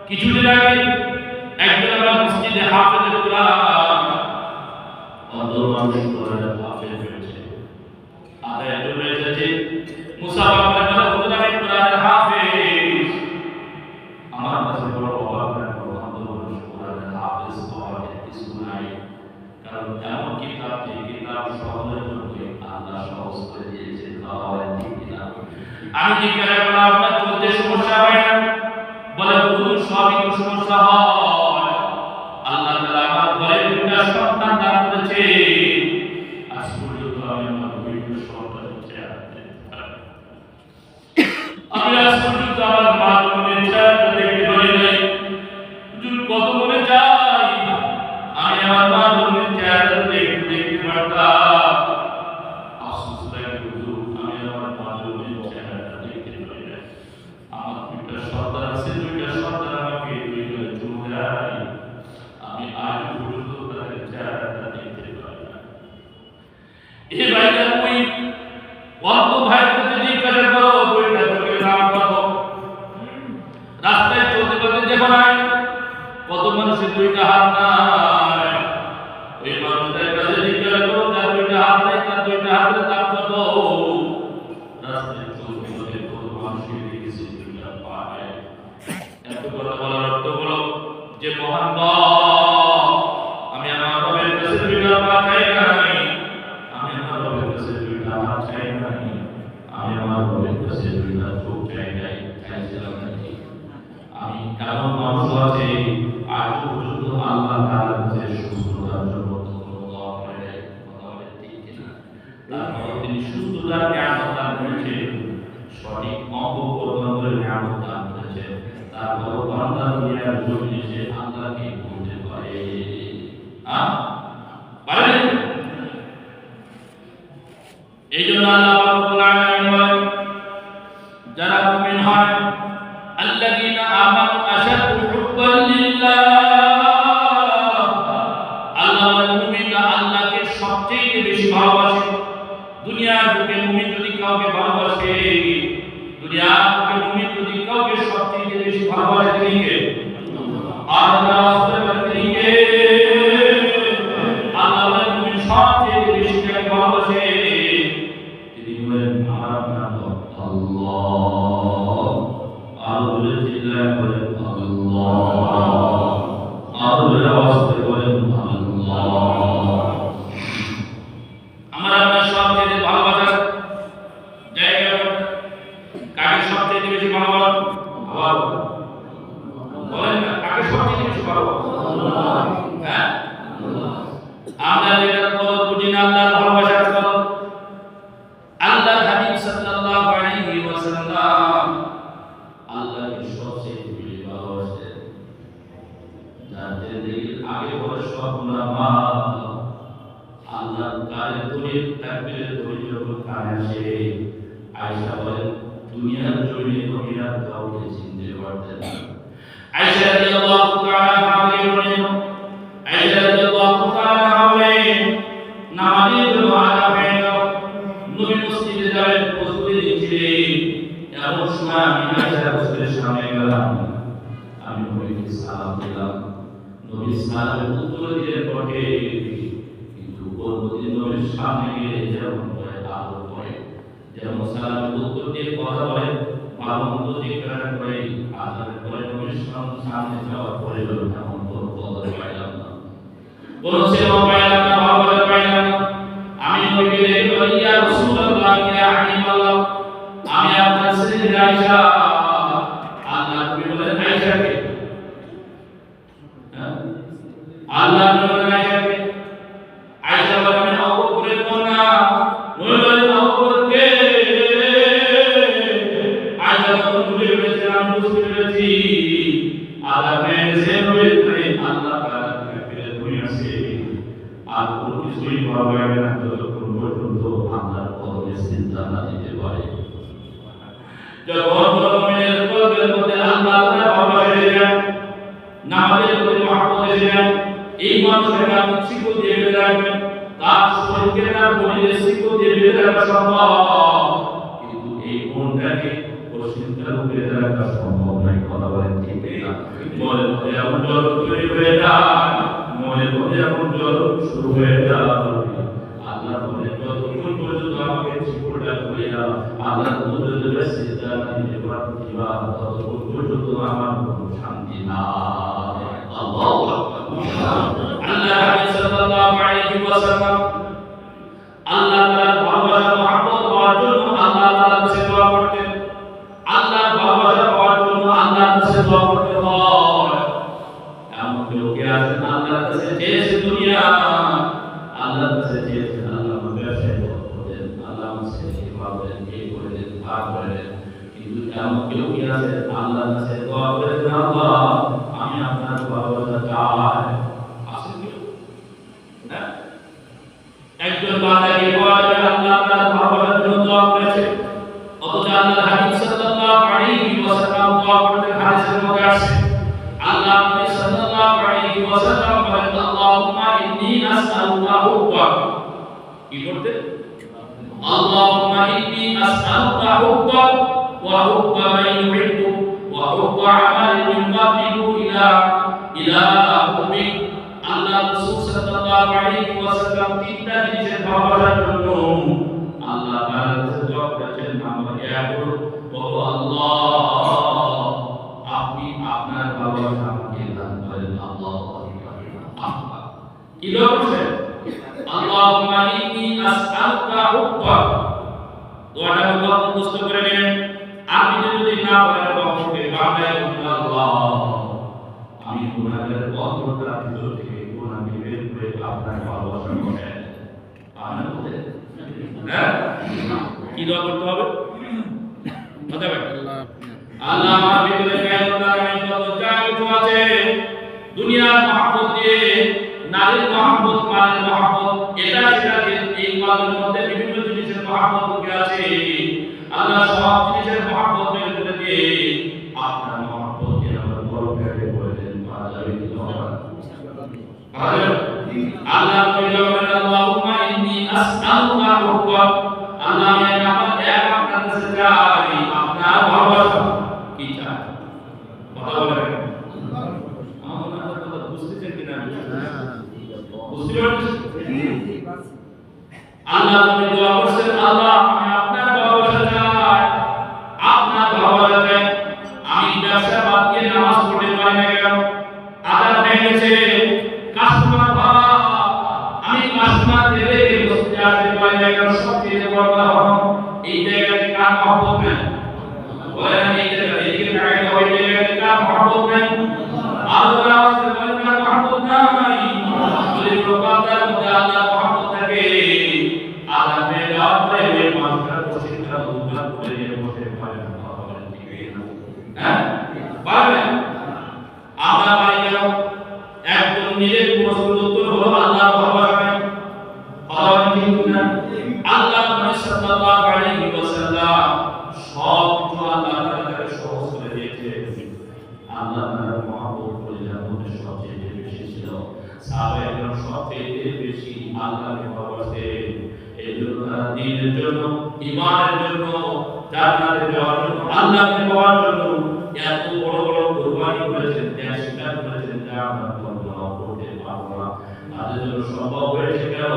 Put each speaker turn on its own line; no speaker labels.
কিছুদিন আগে একজন আমার মসজিদে হাফেজে কোরআন অন্তর্মানসিক কোরআনের হাফেজ হয়েছে, আদায় হয়ে এসেছে, মুসাফা করে বলে হুজুর আমি কোরআনের হাফেজ। আমার কাছে বড় অবাক লাগে, অন্তর্মানসিক কোরআনের হাফেজ হওয়ার কিছু নাই, কারণ এমন কিতাব যে কিতাব সহজের জন্য আল্লাহ সহজ করে দিয়েছেন। আমি জিজ্ঞাসা করলাম আপনার চলতে সমস্যা হয় না? বলে হুজুর সবই তো সমস্যা হয়, আল্লাহ তাআলা আমার ঘরে দুইটা সন্তান দান করেছে, আজ পর্যন্ত আমি আমার দুইটা সন্তানের চেহারা দেখতে পারি, আমি আজ পর্যন্ত আমার মা বোনের চেহারা দেখতে পারি নাই। হুজুর কত মনে চাই আমি আমার মা বোনের চেহারা দেখতে পারতাম, আফসোস লাগে হুজুর আমি আমার মা বোনের চেহারা দেখতে পারি না। আমার দুইটা সন্তান আছে, দুইটা সন্তান আমাকে দুইটা জমি দেয়, আমি আজ পর্যন্ত তাদের চেহারা দেখতে পারি না। এই ভাইটা ওই অল্প ভাই প্রতি জিজ্ঞাসা করো দুইটা চোখের নাম কত, রাস্তায় চলতে চলতে দেখো নাই কত মানুষের দুইটা হাত নাই, ওই মানুষদের কাছে জিজ্ঞাসা করো যার দুইটা হাত নাই তার দুইটা হাতের দাম কত। রাস্তায় চলতে চলতে কত মানুষকে দেখেছি দুইটা পা নাই। এত কথা বলার অর্থ হলো যে মহান আমি আমার রবের কাছে দুইটা পা চাই নাই, আমি আমার রবের কাছে দুইটা হাত চাই নাই, আমি আমার রবের কাছে দুইটা চোখ চাই নাই, চাইছিলাম নাকি? আমি এমন মানুষ আছে আজ পর্যন্ত আল্লাহ তাআলার কাছে সুস্থতার জন্য কোনো দোয়া করে নাই, কথা বলে ঠিক কিনা? তারপর তিনি সুস্থতার নিয়ামত দান করেছেন, সঠিক অঙ্গ প্রত্যঙ্গের নিয়ামত দান করেছেন, তারপর বান্দা দুনিয়ার জমিনে সে আল্লাহকে বলতে পারে পারে। এই জন্য আল্লাহ রাব্বুল আলামিন বলেন যারা মুমিন হয় আল্লাযীনা আমানু আশাদ্দু হুব্বান লিল্লাহ, আল্লাহ মুমিনরা আল্লাহকে সবচেয়ে বেশি ভালোবাসে। দুনিয়ার বুকে মুমিন যদি কাউকে ভালোবাসে, দুনিয়ার বুকে মুমিন যদি কাউকে সবচেয়ে বেশি ভালোবাসে তিনি কে? আল্লাহ রাসূলের তিনি কে? আল্লাহ মুমিন সবচেয়ে বেশি কাকে ভালোবাসে? তিনি বলেন আমার নাম আল্লাহ। আল্লাহ জিল্লাহ বলেন আল্লাহ, আল্লাহর আওয়াজে বলেন আল্লাহ। আমার আপনার সবচেয়ে ভালোবাসার জায়গা কাকে সবচেয়ে বেশি ভালোবাসেন? বলেন না, কাকে সবচেয়ে বেশি ভালোবাসেন? হ্যাঁ, আমরা যেটা কদর বুঝি না আল্লাহর ভালোবাসার কদর। আল্লাহর হাবিব সাল্লাল্লাহু আলাইহি ওয়াসাল্লাম আল্লাহকে সবচেয়ে বেশি ভালোবাসেন। যাদের দিল আগে বড় সব গুনাহ আল্লাহর কারে তরিক তাকবীরের তরিক যখন কানে আসে, আয়েশা বলেন দুনিয়ার জমিনে নবীরা কাউকে চিনতে পারতেন না। আয়েশা রাদিয়াল্লাহু তাআলা বলেন, আয়েশা রাদিয়াল্লাহু তাআলা বলেন নামাজের জন্য আদা হয়ে গেল, নবী মসজিদে যাবেন প্রস্তুতি নিচ্ছিলেন, এমন সময় আমি আয়েশা রাসূলের সামনে গেলাম, আমি নবীকে সালাম দিলাম, নবী সালামের উত্তর দিলেন বটে, কিন্তু অন্যদিন নবীর সামনে গিয়ে যেমন করে আদর করে, যেমন সালামের উত্তর দিয়ে কথা বলে, ভালো মন্দ জিজ্ঞাসা করে, আদর করে নবীর সামনে যাওয়ার পরে তেমন কোনো কদর পাইলাম না, কোনো সেবা পাইলাম না, ভালোবাসা পাইলাম না। আমি নবীকে দেখে বলি ইয়া রাসূলুল্লাহ ইয়া হাবিবাল্লাহ, আমি আপনার স্ত্রী আয়েশা। আল্লাহ নবী বলেন আয়েশাকে, আল্লাহ নবী বলেন আয়েশাকে, আয়েশা বলেন আবু বকরের কন্যা, নবী বলেন আবু বকরকে। আয়েশা যখন ভুলে গেছে আমি বুঝতে পেরেছি আল্লাহ মেয়েছে নবীর প্রেম, আল্লাহ তাআলা প্রেমে ধরে আছে, আর কোনো কিছুই পাবে না যতক্ষণ পর্যন্ত আল্লাহর কদমে চিন্তা না দিতে পারে। যখন মুমিনের কলবের মধ্যে আল্লাহ তাআলা ভালোবাসা এসে যায়, নামাজের প্রতি মহব্বত এসে যায়, এই মানুষের আপনি শিকল দিয়ে বেঁধে রাখবেন, তার শরীরকে তার বডিতে শিকল দিয়ে বেঁধে রাখা সম্ভব, কিন্তু এই এই মনটাকে চিন্তার উপরে রাখা সম্ভব নয়। কথা বলেন ঠিক না? মনের মধ্যে এমন জ্বর তৈরি হয়ে যায়, মনের মধ্যে এমন জ্বর শুরু হয়ে যায়, আল্লাহ বলে যতক্ষণ পর্যন্ত আমাকে জীবনটা করিয়া আল্লাহ কুদরত বেসিতা দিতে পারতিবা ততক্ষণ পর্যন্ত আমার কোনো শান্তি নাই। আল্লাহু আকবার। আল্লাহ হাবিব সাল্লাল্লাহু আলাইহি ওয়াসাল্লাম আল্লাহ তাআলার ভালোবাসা মহব্বত পাওয়ার জন্য আল্লাহ তাআলার কাছে দোয়া করতেন। আল্লাহর ভালোবাসা পাওয়ার জন্য আল্লাহর কাছে দোয়া করতে হয়। এমন কেউ কি আছেন আল্লাহর কাছে চেয়েছে দুনিয়া, আল্লাহর কাছে চেয়েছে আল্লাহ আমার ব্যবসায় বরকত দেন, আল্লাহ আমার ছেলেকে ভালো দেন, এই করে দেন, তা করে দেন। কিন্তু এমন কেউ কি আছে আল্লাহর কাছে দোয়া করেছেন আল্লাহ আমি আপনার ভালোবাসা চাই? আছে কেউ? না। একজন বান্দাকে দোয়া করে আল্লাহ তার ভালোবাসার জন্য দোয়া করেছে, অথচ আল্লাহর হাবিব সাল্লাল্লাহু আলাইহি ওয়াসাল্লাম দোয়া করতেন। হাদিসের মধ্যে আছে আল্লাহ নবী সাল্লাল্লাহু আলাইহি ওয়াসাল্লাম বলেন আল্লাহুম্মা ইন্নী আসআলুকা হুব্বাক। কি করতেন? আল্লাহুম্মা ইন্নী আসআলুকা হুব্বাক ওয়া হুব্বা মান ইউহিব্বুক ওয়া হুব্বা আমালিন ইউকাররিবু ইলা হুব্বিক। আল্লাহ রাসূল সাল্লাল্লাহু আলাইহি ওয়াসাল্লাম তিনটা জিনিসের ভালোবাসার জন্য আল্লাহ তাআলার কাছে দোয়া করেছেন। নাম্বার 1 হলো ওগো আল্লাহ আপনি আপনার ভালোবাসা আমাকে দান করেন। আল্লাহু আকবার। কি দোয়া করেছেন? আল্লাহুম্মা ইন্নী আসআলুকা হুব্বাক। দোয়াটা মুখস্থ করে নেন। আপনি যদি না বলেন কখনো বাংলায় বলুন আল্লাহ আমি গুনাহের অন্তরটা ভিতর থেকে গুনাহকে বের করে আপনার ভালোবাসা বসায়। আমিন বলেন। হ্যাঁ? কি দোয়া করতে হবে? কথা বলেন। আল্লাহ আমার ভিতরে কায়নাত আমি যত যা কিছু আছে দুনিয়ার মহব্বত দিয়ে, নারীর মহব্বত, মালের মহব্বত, এটা সেটা এই মালের মধ্যে বিভিন্ন জিনিসের মহব্বত কি আছে আল্লাহ সব জিনিসের মহব্বত বের করে দিয়ে আপনার মহব্বত কে আমার বড় করে করে দেন। পাওয়া যাবে কি হবে? আল্লাহ বলেন আল্লাহুম্মা ইন্নী আসআলুকা হুব্বাক। আল্লাহ আমি আমার এক আপনার কাছে চাই আপনার ভালোবাসা। কি চাই? কথা বলেন। আমার কথা বুঝতেছেন কিনা? বুঝতে পারছেন? আল্লাহ নবী দোয়া করছেন আল্লাহ আমি আপনার ভালোবাসা চাই, আপনার ভালোবাসা চাই। আমি ব্যবসা বাদ দিয়ে নামাজ পড়তে পারি না কেন? আযান হয়ে গেছে, কাস্টমার ভাড়া আমি কাস্টমার দেবে বসতে আসতে পারি না কেন? সব দিয়ে বড় কথা হলো এই জায়গায় কার মহব্বত নাই? বলেন এই জায়গায় এদিকে টাকা ওই জায়গায় কার মহব্বত নাই? আল্লাহ আওয়াজে বলেন কার মহব্বত নাই? যদি প্রকারের মধ্যে আল্লাহর মহব্বত থাকে আল্লাহ মেয়ে দেওয়ার পরে ওই মানুষটার প্রশিক্ষণ উদ্ধার করে নিয়ে বসে পারে না। কথা বলেন ঠিক না? হ্যাঁ পারবেন? আমরা পারি কেন? একজন নিজের প্রশ্নের উত্তর হলো আল্লাহ ভালোবাসা নাই। কথা বলেন ঠিক না? আল্লাহ নবী সাল্লাল্লাহু আলাইহি ওয়াসাল্লাম সব কিছু আল্লাহ তাআলা সহজ করে দিয়েছে। আল্লাহ তাআলার মহব্বত কলিজার মধ্যে সবচেয়ে বেশি ছিল। সাহাবায়ে সবচেয়ে বেশি আল্লাহকে ভালোবাসতেন। এজন্য তারা দ্বীনের জন্য, ঈমানের জন্য, জান্নাতে যাওয়ার জন্য, আল্লাহকে পাওয়ার জন্য এত বড় বড় কুরবানি করেছেন, ত্যাগ স্বীকার করেছেন, যা আমরা কল্পনাও করতে পারবো না। তাদের জন্য সম্ভব হয়েছে কেন?